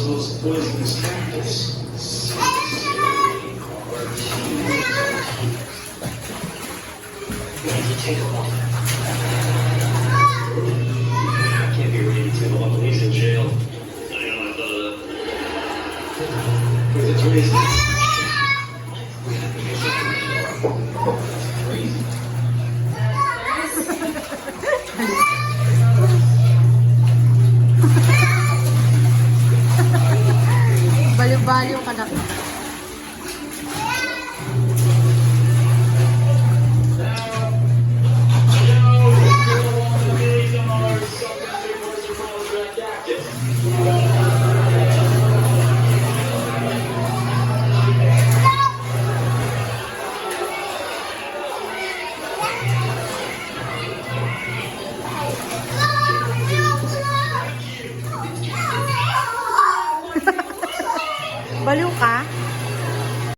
world's most poisonous cactus. Take a walk. Can't be reading too long. He's in jail. I know, I thought of that. With its reason. Crazy. Baliw-baliw ka na. Baliw ka?